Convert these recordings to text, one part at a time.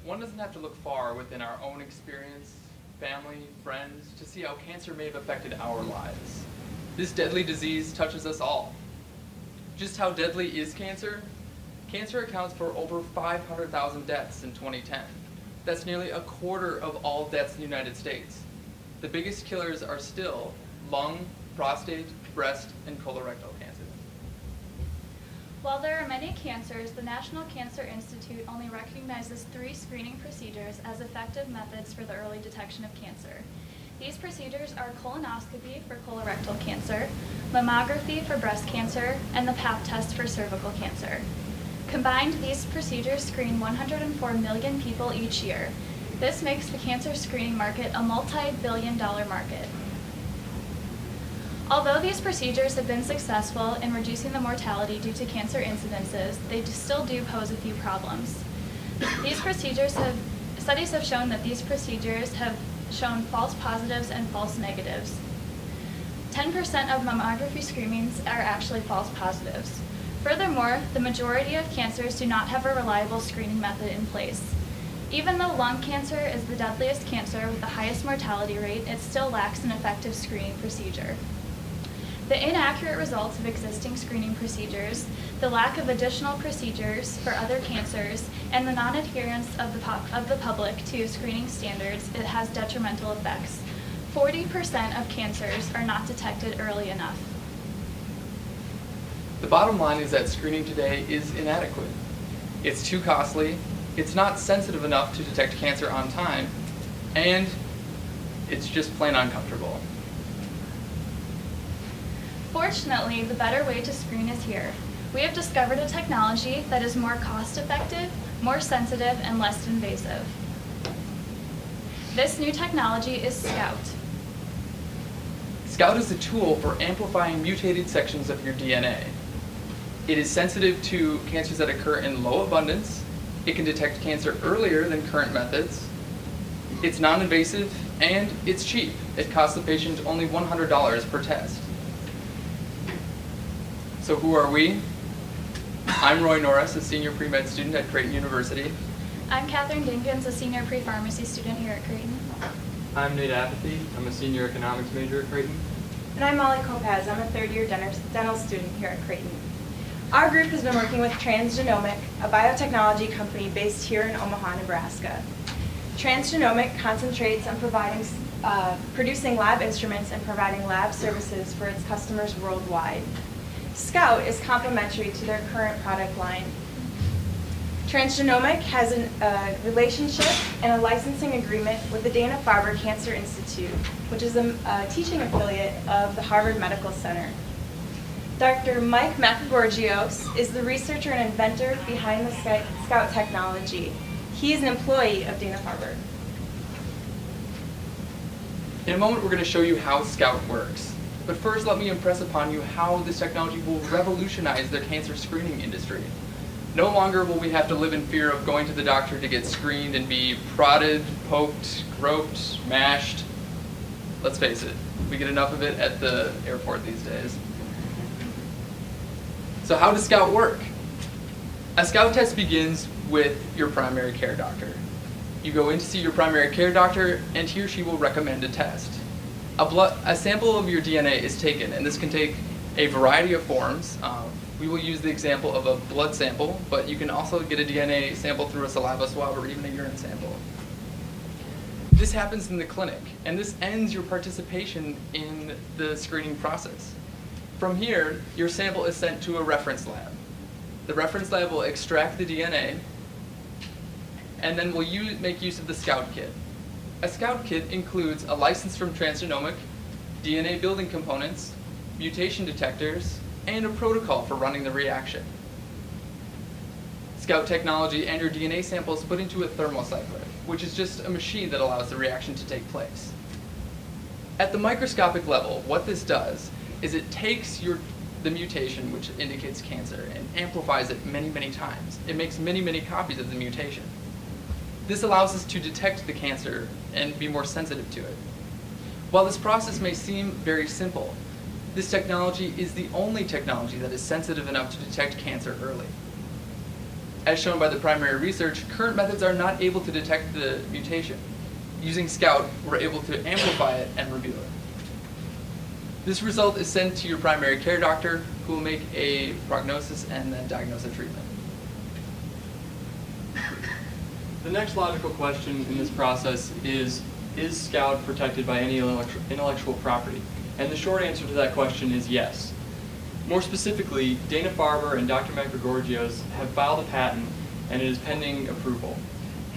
One doesn't have to look far within our own experience, family, friends, to see how cancer may have affected our lives. This deadly disease touches us all. Just how deadly is cancer? Cancer accounts for over 500,000 deaths in 2010. That's nearly a quarter of all deaths in the United States. The biggest killers are still lung, prostate, breast, and colorectal cancer. While there are many cancers, the National Cancer Institute only recognizes 3 screening procedures as effective methods for the early detection of cancer. These procedures are colonoscopy for colorectal cancer, mammography for breast cancer, and the Pap test for cervical cancer. Combined, these procedures screen 104 million people each year. This makes the cancer screening market a multi-billion-dollar market. Although these procedures have been successful in reducing the mortality due to cancer incidences, they still do pose a few problems. Studies have shown that these procedures have shown false positives and false negatives. 10% of mammography screenings are actually false positives. Furthermore, the majority of cancers do not have a reliable screening method in place. Even though lung cancer is the deadliest cancer with the highest mortality rate, it still lacks an effective screening procedure. The inaccurate results of existing screening procedures, the lack of additional procedures for other cancers, and the non-adherence of the public to screening standards, it has detrimental effects. 40% of cancers are not detected early enough. The bottom line is that screening today is inadequate. It's too costly, it's not sensitive enough to detect cancer on time, and it's just plain uncomfortable. Fortunately, the better way to screen is here. We have discovered a technology that is more cost-effective, more sensitive, and less invasive. This new technology is Scout. Scout is a tool for amplifying mutated sections of your DNA. It is sensitive to cancers that occur in low abundance. It can detect cancer earlier than current methods. It's non-invasive, and it's cheap. It costs the patient only $100 per test. So who are we? I'm Roy Norris, a senior pre-med student at Creighton University. I'm Catherine Dinkins, a senior pre-pharmacy student here at Creighton. I'm Nate Apathy. I'm a senior economics major at Creighton. And I'm Molly Kopaz. I'm a third-year dental student here at Creighton. Our group has been working with Transgenomic, a biotechnology company based here in Omaha, Nebraska. Transgenomic concentrates on producing lab instruments and providing lab services for its customers worldwide. Scout is complementary to their current product line. Transgenomic has a relationship and a licensing agreement with the Dana-Farber Cancer Institute, which is a teaching affiliate of the Harvard Medical Center. Dr. Mike Macagorgios is the researcher and inventor behind the Scout technology. He is an employee of Dana-Farber. In a moment, we're going to show you how Scout works. But first, let me impress upon you how this technology will revolutionize the cancer screening industry. No longer will we have to live in fear of going to the doctor to get screened and be prodded, poked, groped, mashed. Let's face it, we get enough of it at the airport these days. So how does Scout work? A Scout test begins with your primary care doctor. You go in to see your primary care doctor, and he or she will recommend a test. A sample of your DNA is taken, and this can take a variety of forms. We will use the example of a blood sample, but you can also get a DNA sample through a saliva swab or even a urine sample. This happens in the clinic, and this ends your participation in the screening process. From here, your sample is sent to a reference lab. The reference lab will extract the DNA, and then will make use of the Scout kit. A Scout kit includes a license from Transgenomic, DNA building components, mutation detectors, and a protocol for running the reaction. Scout technology and your DNA sample is put into a thermocycler, which is just a machine that allows the reaction to take place. At the microscopic level, what this does is it takes the mutation, which indicates cancer, and amplifies it many, many times. It makes many, many copies of the mutation. This allows us to detect the cancer and be more sensitive to it. While this process may seem very simple, this technology is the only technology that is sensitive enough to detect cancer early. As shown by the primary research, current methods are not able to detect the mutation. Using Scout, we're able to amplify it and reveal it. This result is sent to your primary care doctor, who will make a prognosis and then diagnose a treatment. The next logical question in this process is Scout protected by any intellectual property? And the short answer to that question is yes. More specifically, Dana-Farber and Dr. Macrogorgios have filed a patent, and it is pending approval.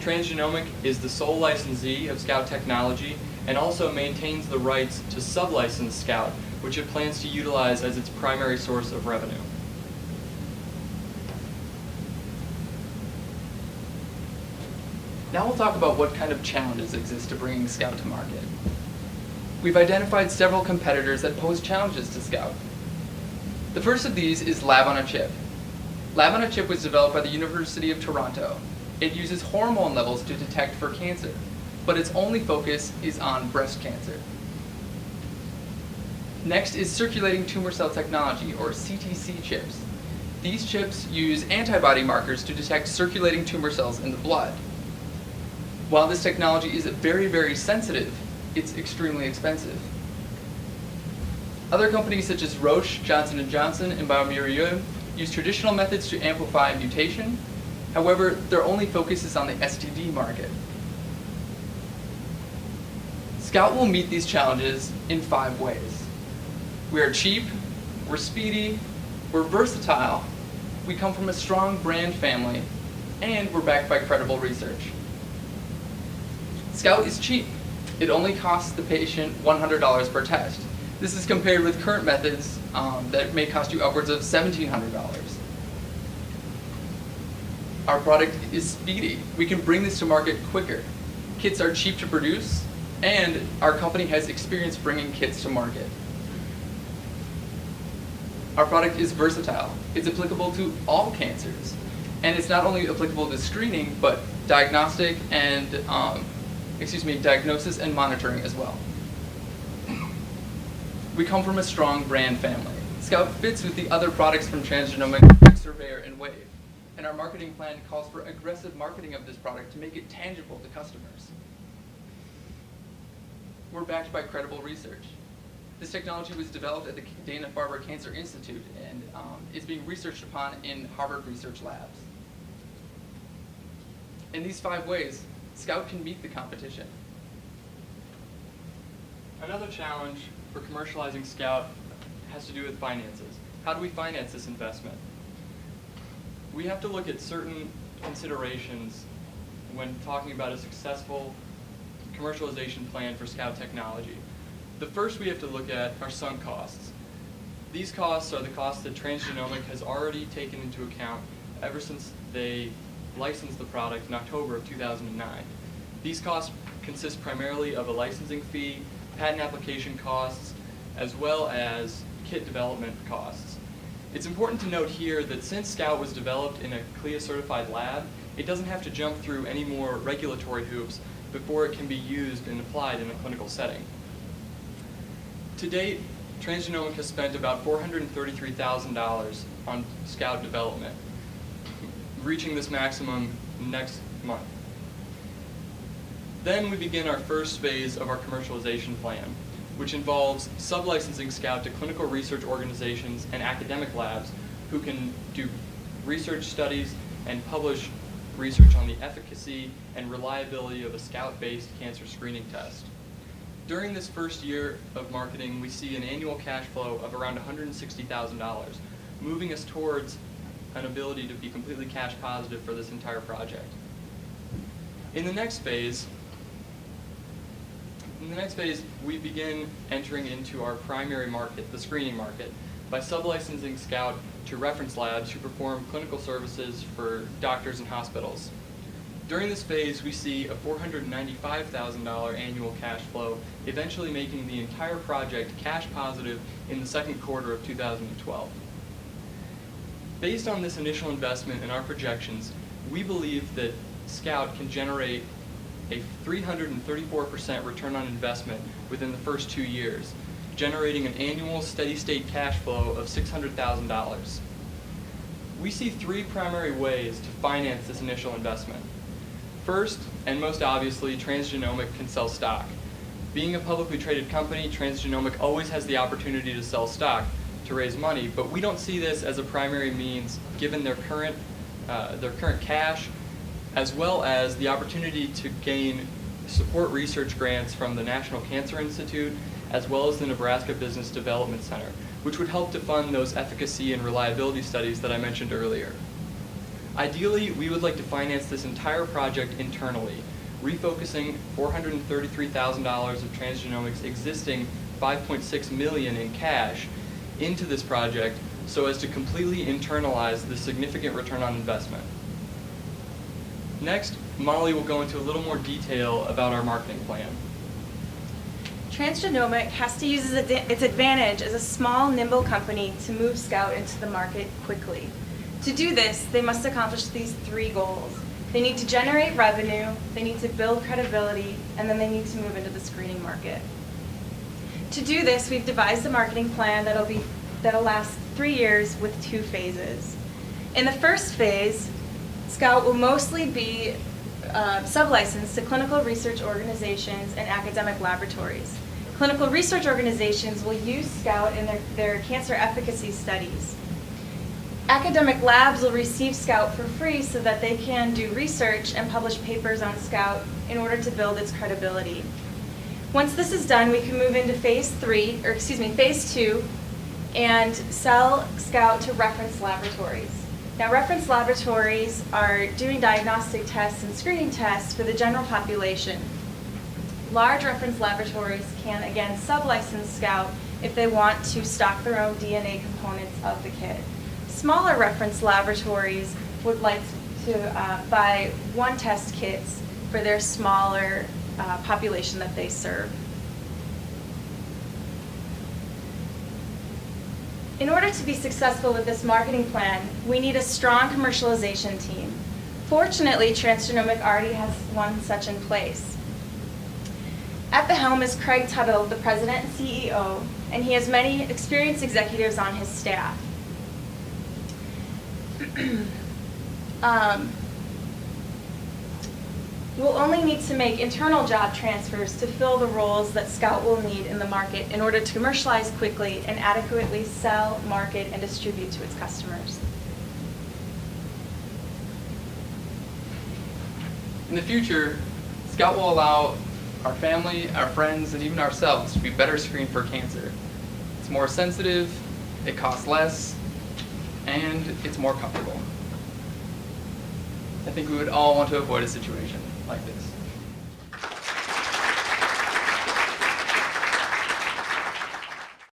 Transgenomic is the sole licensee of Scout technology and also maintains the rights to sublicense Scout, which it plans to utilize as its primary source of revenue. Now we'll talk about what kind of challenges exist to bringing Scout to market. We've identified several competitors that pose challenges to Scout. The first of these is Lab on a Chip. Lab on a Chip was developed by the University of Toronto. It uses hormone levels to detect for cancer, but its only focus is on breast cancer. Next is circulating tumor cell technology, or CTC chips. These chips use antibody markers to detect circulating tumor cells in the blood. While this technology is very, very sensitive, it's extremely expensive. Other companies such as Roche, Johnson & Johnson, and Bioventure use traditional methods to amplify mutation. However, their only focus is on the STD market. Scout will meet these challenges in 5 ways. We are cheap, we're speedy, we're versatile, we come from a strong brand family, and we're backed by credible research. Scout is cheap. It only costs the patient $100 per test. This is compared with current methods that may cost you upwards of $1,700. Our product is speedy. We can bring this to market quicker. Kits are cheap to produce, and our company has experience bringing kits to market. Our product is versatile. It's applicable to all cancers. And it's not only applicable to screening, but diagnostic and diagnosis and monitoring as well. We come from a strong brand family. Scout fits with the other products from Transgenomic, like Surveyor and Wave. And our marketing plan calls for aggressive marketing of this product to make it tangible to customers. We're backed by credible research. This technology was developed at the Dana-Farber Cancer Institute and is being researched upon in Harvard Research Labs. In these 5 ways, Scout can meet the competition. Another challenge for commercializing Scout has to do with finances. How do we finance this investment? We have to look at certain considerations when talking about a successful commercialization plan for Scout technology. The first we have to look at are sunk costs. These costs are the costs that Transgenomic has already taken into account ever since they licensed the product in October of 2009. These costs consist primarily of a licensing fee, patent application costs, as well as kit development costs. It's important to note here that since Scout was developed in a CLIA-certified lab, it doesn't have to jump through any more regulatory hoops before it can be used and applied in a clinical setting. To date, Transgenomic has spent about $433,000 on Scout development, reaching this maximum next month. Then we begin our first phase of our commercialization plan, which involves sublicensing Scout to clinical research organizations and academic labs who can do research studies and publish research on the efficacy and reliability of a Scout-based cancer screening test. During this first year of marketing, we see an annual cash flow of around $160,000, moving us towards an ability to be completely cash positive for this entire project. In the next phase, we begin entering into our primary market, the screening market, by sublicensing Scout to reference labs who perform clinical services for doctors and hospitals. During this phase, we see a $495,000 annual cash flow, eventually making the entire project cash positive in the second quarter of 2012. Based on this initial investment and our projections, we believe that Scout can generate a 334% return on investment within the first 2 years, generating an annual steady-state cash flow of $600,000. We see three primary ways to finance this initial investment. First, and most obviously, Transgenomic can sell stock. Being a publicly traded company, Transgenomic always has the opportunity to sell stock to raise money, but we don't see this as a primary means given their current cash, as well as the opportunity to gain support research grants from the National Cancer Institute, as well as the Nebraska Business Development Center, which would help to fund those efficacy and reliability studies that I mentioned earlier. Ideally, we would like to finance this entire project internally, refocusing $433,000 of Transgenomics' existing $5.6 million in cash into this project so as to completely internalize the significant return on investment. Next, Molly will go into a little more detail about our marketing plan. Transgenomic has to use its advantage as a small, nimble company to move Scout into the market quickly. To do this, they must accomplish these three goals. They need to generate revenue, they need to build credibility, and then they need to move into the screening market. To do this, we've devised a marketing plan that'll last 3 years with 2 phases. In the first phase, Scout will mostly be sub-licensed to clinical research organizations and academic laboratories. Clinical research organizations will use Scout in their cancer efficacy studies. Academic labs will receive Scout for free so that they can do research and publish papers on Scout in order to build its credibility. Once this is done, we can move into phase 2, and sell Scout to reference laboratories. Now, reference laboratories are doing diagnostic tests and screening tests for the general population. Large reference laboratories can, again, sub-license Scout if they want to stock their own DNA components of the kit. Smaller reference laboratories would like to buy one test kits for their smaller population that they serve. In order to be successful with this marketing plan, we need a strong commercialization team. Fortunately, Transgenomic already has one such in place. At the helm is Craig Tuttle, the president and CEO, and he has many experienced executives on his staff. We'll only need to make internal job transfers to fill the roles that Scout will need in the market in order to commercialize quickly and adequately sell, market, and distribute to its customers. In the future, Scout will allow our family, our friends, and even ourselves to be better screened for cancer. It's more sensitive, it costs less, and it's more comfortable. I think we would all want to avoid a situation like this.